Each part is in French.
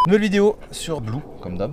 Nouvelle vidéo sur Blue, comme d'hab,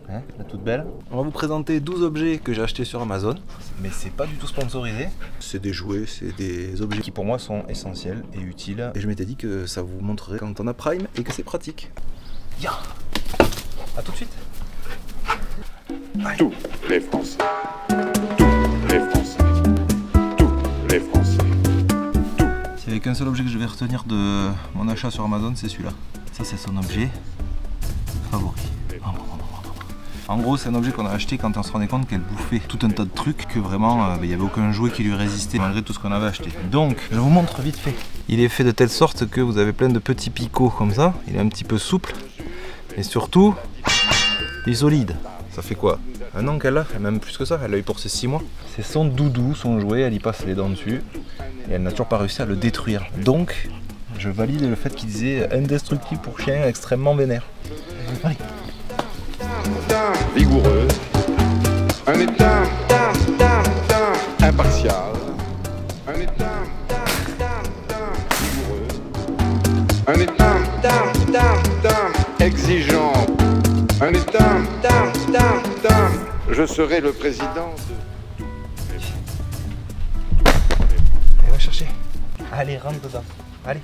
hein, la toute belle. On va vous présenter 12 objets que j'ai achetés sur Amazon, mais c'est pas du tout sponsorisé. C'est des jouets, c'est des objets qui pour moi sont essentiels et utiles. Et je m'étais dit que ça vous montrerait quand on a Prime et que c'est pratique. Ya, à tout de suite. Allez. Tous les Français. Tous les Français. Tous les Français. S'il y avait qu'un seul objet que je vais retenir de mon achat sur Amazon, c'est celui-là. Ça, c'est son objet favori. En gros, c'est un objet qu'on a acheté quand on se rendait compte qu'elle bouffait tout un tas de trucs, que vraiment, il n'y avait aucun jouet qui lui résistait malgré tout ce qu'on avait acheté. Donc, je vous montre vite fait. Il est fait de telle sorte que vous avez plein de petits picots comme ça. Il est un petit peu souple. Et surtout, il est solide. Ça fait quoi? Un an qu'elle a, même plus que ça, elle l'a eu pour ses 6 mois. C'est son doudou, son jouet, elle y passe les dents dessus. Et elle n'a toujours pas réussi à le détruire. Donc, je valide le fait qu'il disait indestructible pour chien, extrêmement vénère. Allez. Vigoureux. Un état impartial. Un état vigoureux. Un état exigeant. Un état je serai le président de Elle va chercher. Allez, rentre dedans. Allez.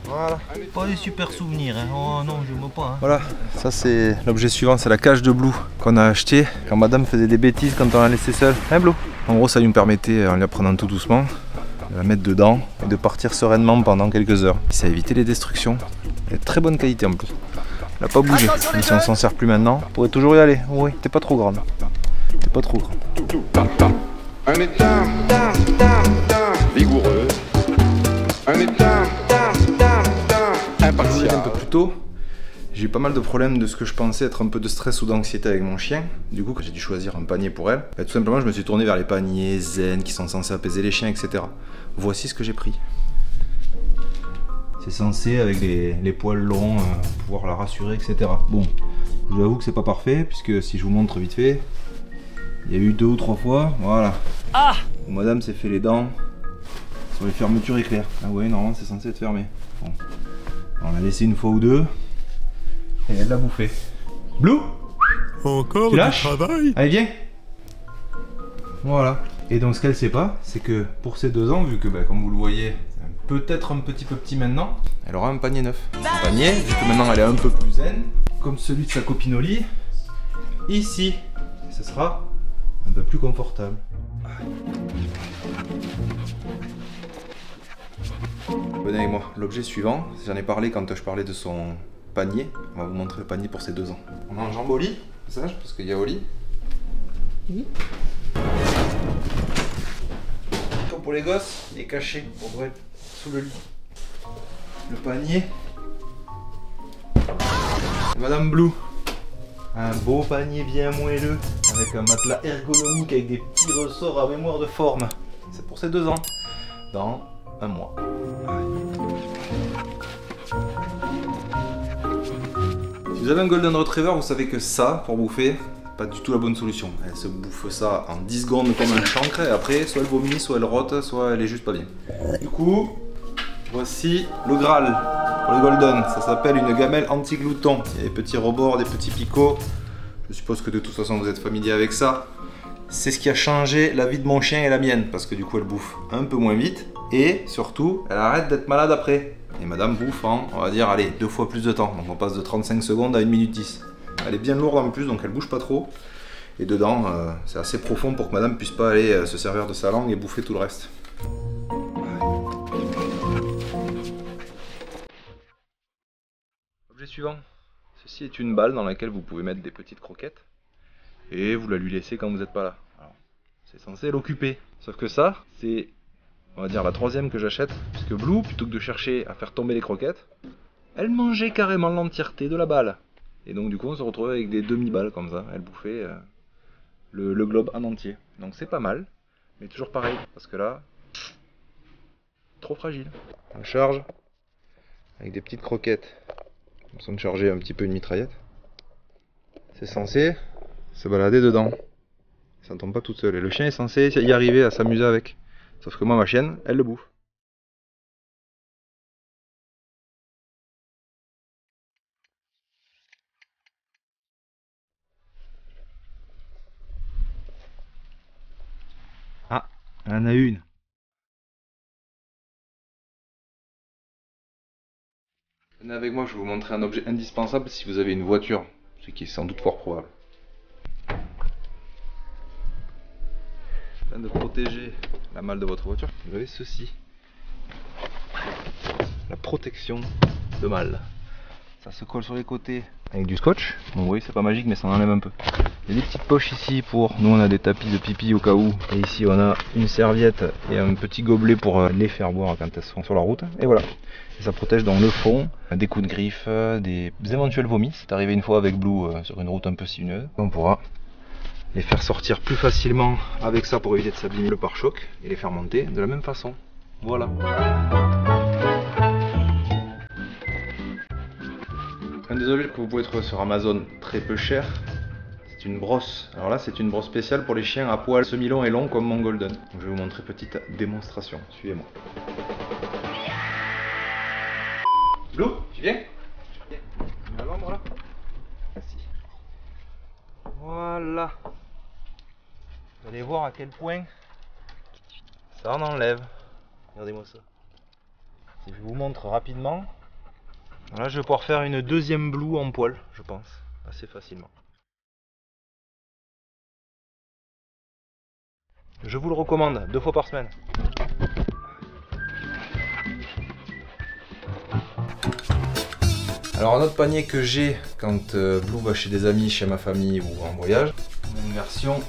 Voilà. Pas des super souvenirs, hein. Oh non, je me pas. Hein. Voilà, ça c'est l'objet suivant, c'est la cage de Blue qu'on a acheté quand madame faisait des bêtises quand on l'a laissé seule. Hein Blue? En gros, ça lui permettait, en la prenant tout doucement, de la mettre dedans et de partir sereinement pendant quelques heures. Ça a évité les destructions. Elle est de très bonne qualité en plus. Elle n'a pas bougé. Même si on s'en sert plus maintenant, on pourrait toujours y aller. Oui, t'es pas trop grande. T'es pas trop grande. un état vigoureux. Un état impartial. Un peu plus tôt, j'ai eu pas mal de problèmes de ce que je pensais être un peu de stress ou d'anxiété avec mon chien. Du coup, j'ai dû choisir un panier pour elle. Tout simplement, je me suis tourné vers les paniers zen qui sont censés apaiser les chiens, etc. Voici ce que j'ai pris. C'est censé, avec les poils longs, pouvoir la rassurer, etc. Bon, je vous avoue que c'est pas parfait, puisque si je vous montre vite fait, il y a eu 2 ou 3 fois, voilà, où madame s'est fait les dents sur les fermetures éclairs. Ah ouais, normalement c'est censé être fermé. Bon. On l'a laissé une fois ou deux, et elle l'a bouffé. Blue, Encore tu du lâches? travail? Allez, viens. Voilà. Et donc ce qu'elle sait pas, c'est que pour ces 2 ans, vu que comme vous le voyez, peut-être un petit peu petit maintenant, elle aura un panier neuf. Un panier, vu que maintenant elle est un peu plus zen, comme celui de sa copine Oli, ici. Et ce sera un peu plus confortable. Venez avec moi, l'objet suivant, j'en ai parlé quand je parlais de son panier. On va vous montrer le panier pour ses 2 ans. On enjambe Oli, sage, parce qu'il y a Oli. Oui. Pour les gosses, il est caché pour vrai, sous le lit. Le panier. Madame Blue. Un beau panier bien moelleux, avec un matelas ergonomique avec des petits ressorts à mémoire de forme. C'est pour ses 2 ans. Dans un mois. Si vous avez un Golden Retriever, vous savez que ça, pour bouffer, pas du tout la bonne solution. Elle se bouffe ça en 10 secondes comme un chancre et après, soit elle vomit, soit elle rote, soit elle est juste pas bien. Du coup, voici le Graal pour les Golden. Ça s'appelle une gamelle anti-glouton. Il y a des petits rebords, des petits picots. Je suppose que de toute façon vous êtes familier avec ça. C'est ce qui a changé la vie de mon chien et la mienne, parce que du coup elle bouffe un peu moins vite et surtout elle arrête d'être malade après. Et madame bouffe en, on va dire, allez, 2 fois plus de temps. Donc on passe de 35 secondes à 1 minute 10. Elle est bien lourde en plus, donc elle bouge pas trop. Et dedans, c'est assez profond pour que madame puisse pas aller se servir de sa langue et bouffer tout le reste. Objet suivant. Ceci est une balle dans laquelle vous pouvez mettre des petites croquettes. Et vous la lui laissez quand vous n'êtes pas là. C'est censé l'occuper. Sauf que ça, c'est, on va dire, la 3e que j'achète. Puisque Blue, plutôt que de chercher à faire tomber les croquettes, elle mangeait carrément l'entièreté de la balle. Et donc du coup on se retrouvait avec des demi-balles comme ça. Elle bouffait le globe en entier. Donc c'est pas mal. Mais toujours pareil. Parce que là, trop fragile. On charge avec des petites croquettes. Comme ça, de charger un petit peu une mitraillette. C'est censé se balader dedans. Ça ne tombe pas toute seule. Et le chien est censé y arriver à s'amuser avec. Sauf que moi, ma chienne, elle le bouffe. Il y en a une. Venez avec moi, je vais vous montrer un objet indispensable si vous avez une voiture, ce qui est sans doute fort probable. Afin de protéger la malle de votre voiture, vous avez ceci. La protection de malle. Ça se colle sur les côtés avec du scotch. Bon, vous voyez, c'est pas magique, mais ça en enlève un peu. Il y a des petites poches ici pour... Nous, on a des tapis de pipi au cas où. Et ici, on a une serviette et un petit gobelet pour les faire boire quand elles sont sur la route. Et voilà. Et ça protège dans le fond des coups de griffe, des éventuels vomis. C'est arrivé une fois avec Blue sur une route un peu sinueuse. On pourra les faire sortir plus facilement avec ça pour éviter de s'abîmer le pare-choc et les faire monter de la même façon. Voilà. Un des objets que vous pouvez trouver sur Amazon très peu cher, c'est une brosse. Alors là, c'est une brosse spéciale pour les chiens à poils semi-longs et longs comme mon Golden. Donc, je vais vous montrer petite démonstration. Suivez-moi. Blue, tu viens? Viens. À l'ombre là. Merci. Voilà. Vous allez voir à quel point ça en enlève. Regardez-moi ça. Si je vous montre rapidement. Là, je vais pouvoir faire une deuxième Blue en poil, je pense, assez facilement. Je vous le recommande, 2 fois par semaine. Alors un autre panier que j'ai quand Blue va chez des amis, chez ma famille ou en voyage, une version,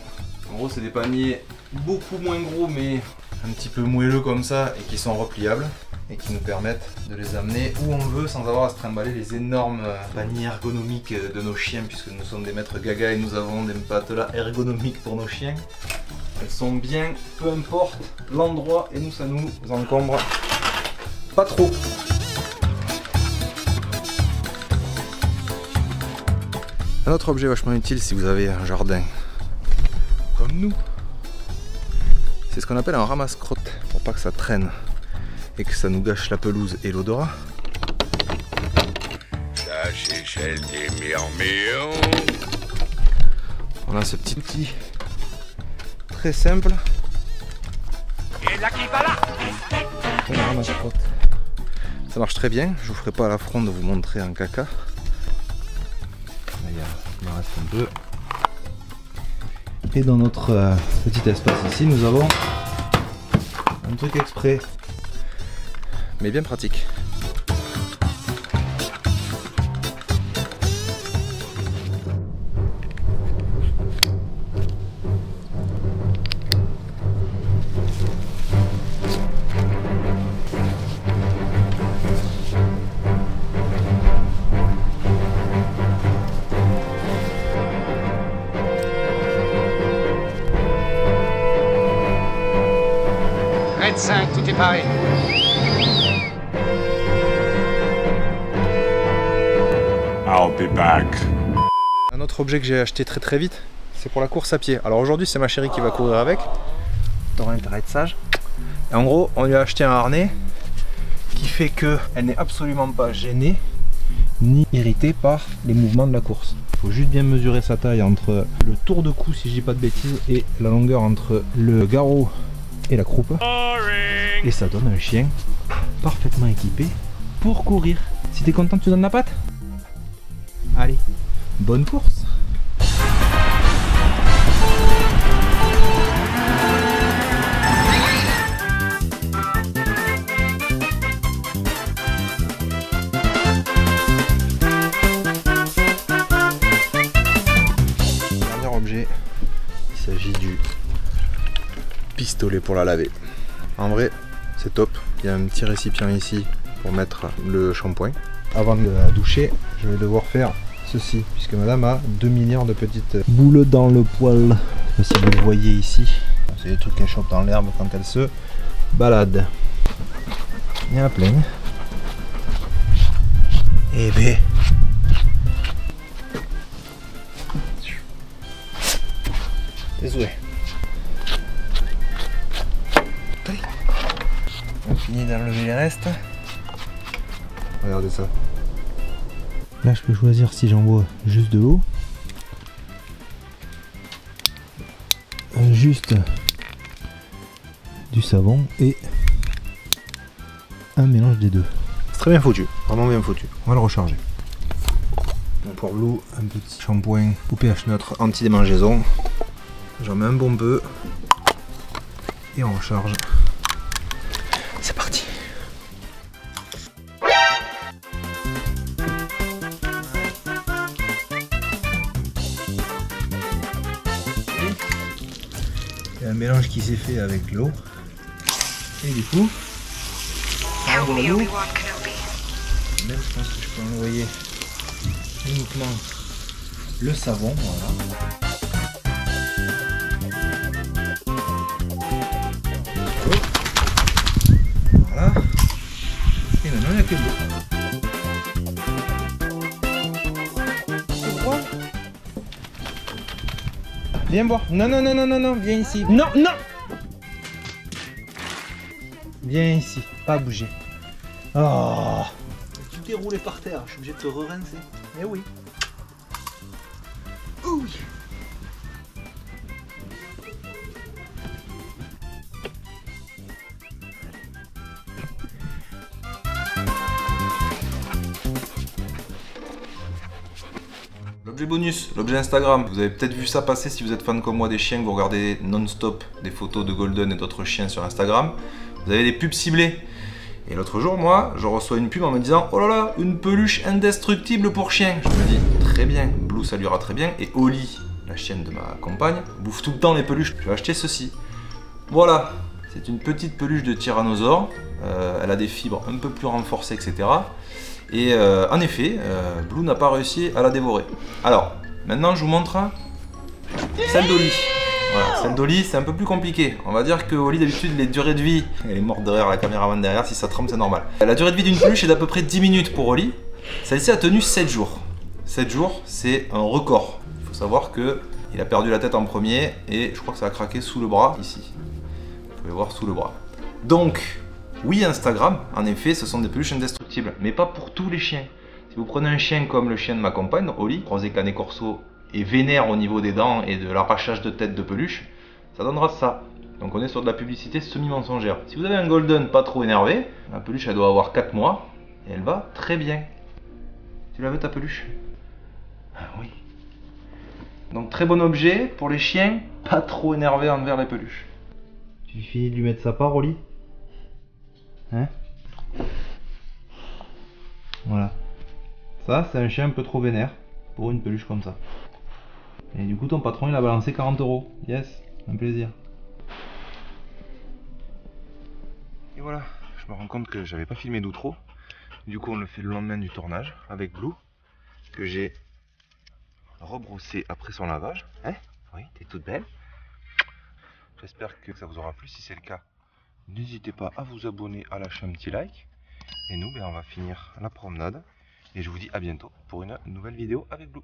en gros c'est des paniers beaucoup moins gros mais un petit peu moelleux comme ça et qui sont repliables et qui nous permettent de les amener où on veut sans avoir à se trimballer les énormes paniers ergonomiques de nos chiens, puisque nous sommes des maîtres gaga et nous avons des matelas ergonomiques pour nos chiens. Elles sont bien, peu importe l'endroit, et nous ça nous encombre pas trop. Un autre objet vachement utile si vous avez un jardin comme nous, c'est ce qu'on appelle un ramasse-crotte, pour pas que ça traîne et que ça nous gâche la pelouse et l'odorat. Ça c'est celle des murmures. On a ce petit outil très simple. Et là qui va là. Un ramasse-crotte. Ça marche très bien, je vous ferai pas à l'affront de vous montrer un caca. Là, il en reste un peu. Et dans notre petit espace ici, nous avons un truc exprès, mais bien pratique. Red 5, tout est paré. I'll be back. Un autre objet que j'ai acheté très vite, c'est pour la course à pied. Alors aujourd'hui c'est ma chérie qui va courir avec. T'auras intérêt à être sage. Et en gros on lui a acheté un harnais qui fait qu'elle n'est absolument pas gênée ni irritée par les mouvements de la course. Il faut juste bien mesurer sa taille entre le tour de cou, si je dis pas de bêtises, et la longueur entre le garrot et la croupe. Et ça donne un chien parfaitement équipé pour courir. Si t'es content, tu donnes la patte? Allez, bonne course! Dernier objet, il s'agit du pistolet pour la laver. En vrai, c'est top. Il y a un petit récipient ici pour mettre le shampoing. Avant de la doucher, je vais devoir faire ceci, puisque madame a 2 milliards de petites boules dans le poil. Je sais pas si vous le voyez ici. C'est des trucs qu'elle chope dans l'herbe quand elle se balade. Il y en a plein. Et ben, désolé. On finit d'enlever les restes. Regardez ça. Là je peux choisir si j'envoie juste de l'eau, juste du savon et un mélange des deux. C'est très bien foutu, vraiment bien foutu. On va le recharger. Bon, pour Blue, un petit shampoing au pH neutre anti-démangeaison. J'en mets un bon peu et on recharge. C'est parti. Il y a un mélange qui s'est fait avec l'eau et du coup l'eau, même je pense que je peux envoyer uniquement le savon, voilà. Voilà. Et maintenant il n'y a que de l'eau. Viens boire. Non, non, non, non, non, non, viens ici. Non, non. Viens ici, pas bouger. Oh. Tout est roulé par terre, je suis obligé de te re-rincer. Eh oui. Oui. L'objet bonus, l'objet Instagram. Vous avez peut-être vu ça passer si vous êtes fan comme moi des chiens, que vous regardez non-stop des photos de Golden et d'autres chiens sur Instagram. Vous avez des pubs ciblées. Et l'autre jour, moi, je reçois une pub en me disant « Oh là là, une peluche indestructible pour chien !» Je me dis « Très bien, Blue ça lui ira très bien. » Et Oli, la chienne de ma compagne, bouffe tout le temps les peluches. Je vais acheter ceci. Voilà, c'est une petite peluche de tyrannosaure. Elle a des fibres un peu plus renforcées, etc. Et en effet, Blue n'a pas réussi à la dévorer. Alors, maintenant je vous montre celle d'Oli. Voilà, celle d'Oli, c'est un peu plus compliqué. On va dire que Oli, d'habitude, les durées de vie... Elle est morte derrière, la caméraman derrière, si ça trempe, c'est normal. La durée de vie d'une peluche est d'à peu près 10 minutes pour Oli. Celle-ci a tenu 7 jours. 7 jours, c'est un record. Il faut savoir qu'il a perdu la tête en premier et je crois que ça a craqué sous le bras, ici. Vous pouvez voir sous le bras. Donc, oui, Instagram, en effet, ce sont des peluches indestructibles, mais pas pour tous les chiens. Si vous prenez un chien comme le chien de ma compagne, Oli, croisé canet corso, et vénère au niveau des dents et de l'arrachage de tête de peluche, ça donnera ça. Donc on est sur de la publicité semi-mensongère. Si vous avez un Golden pas trop énervé, la peluche elle doit avoir 4 mois, et elle va très bien. Tu la veux ta peluche? Ah oui. Donc très bon objet pour les chiens pas trop énervés envers les peluches. Tu finis de lui mettre sa part, Oli? Hein? Voilà. Ça, c'est un chien un peu trop vénère pour une peluche comme ça. Et du coup, ton patron, il a balancé 40 €. Yes, un plaisir. Et voilà, je me rends compte que j'avais pas filmé d'outro. Du coup, on le fait le lendemain du tournage avec Blue, que j'ai rebroussé après son lavage. Hein? Oui, t'es toute belle. J'espère que ça vous aura plu. Si c'est le cas, n'hésitez pas à vous abonner, à lâcher un petit like. Et nous, on va finir la promenade. Et je vous dis à bientôt pour une nouvelle vidéo avec Blue.